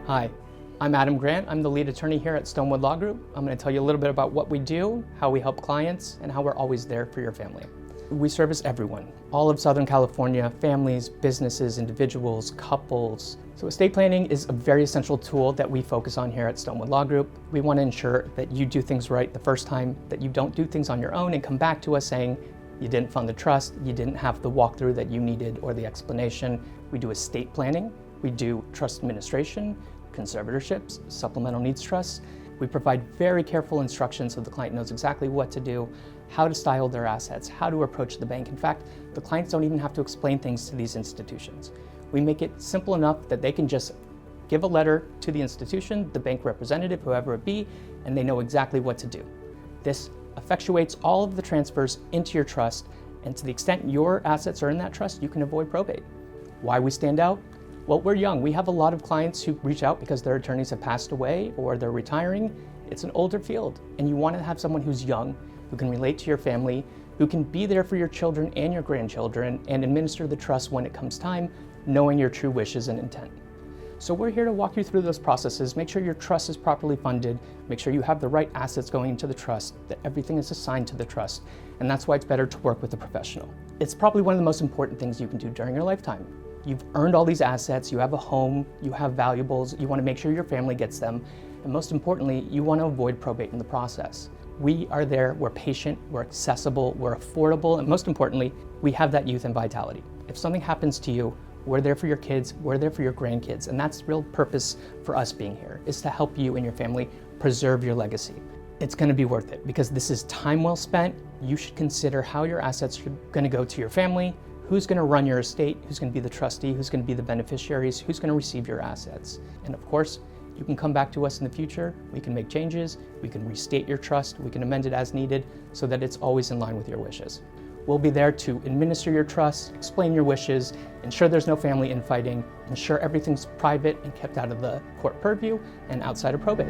Hi, I'm Adam Grant. I'm the lead attorney here at Stonewood Law Group. I'm going to tell you a little bit about what we do, how we help clients, and how we're always there for your family. We service everyone, all of Southern California, families, businesses, individuals, couples. So estate planning is a very essential tool that we focus on here at Stonewood Law Group. We want to ensure that you do things right the first time, that you don't do things on your own and come back to us saying you didn't fund the trust, you didn't have the walkthrough that you needed or the explanation. We do estate planning, we do trust administration, conservatorships, supplemental needs trusts. We provide very careful instructions so the client knows exactly what to do, how to style their assets, how to approach the bank. In fact, the clients don't even have to explain things to these institutions. We make it simple enough that they can just give a letter to the institution, the bank representative, whoever it be, and they know exactly what to do. This effectuates all of the transfers into your trust, and to the extent your assets are in that trust, you can avoid probate. Why we stand out? Well, we're young. We have a lot of clients who reach out because their attorneys have passed away or they're retiring. It's an older field, and you want to have someone who's young, who can relate to your family, who can be there for your children and your grandchildren and administer the trust when it comes time, knowing your true wishes and intent. So we're here to walk you through those processes, make sure your trust is properly funded, make sure you have the right assets going into the trust, that everything is assigned to the trust, and that's why it's better to work with a professional. It's probably one of the most important things you can do during your lifetime. You've earned all these assets, you have a home, you have valuables, you want to make sure your family gets them, and most importantly, you want to avoid probate in the process. We are there, we're patient, we're accessible, we're affordable, and most importantly, we have that youth and vitality. If something happens to you, we're there for your kids, we're there for your grandkids, and that's the real purpose for us being here, is to help you and your family preserve your legacy. It's going to be worth it because this is time well spent. You should consider how your assets are going to go to your family, who's going to run your estate, who's going to be the trustee, who's going to be the beneficiaries, who's going to receive your assets. And of course, you can come back to us in the future. We can make changes, we can restate your trust, we can amend it as needed so that it's always in line with your wishes. We'll be there to administer your trust, explain your wishes, ensure there's no family infighting, ensure everything's private and kept out of the court purview and outside of probate.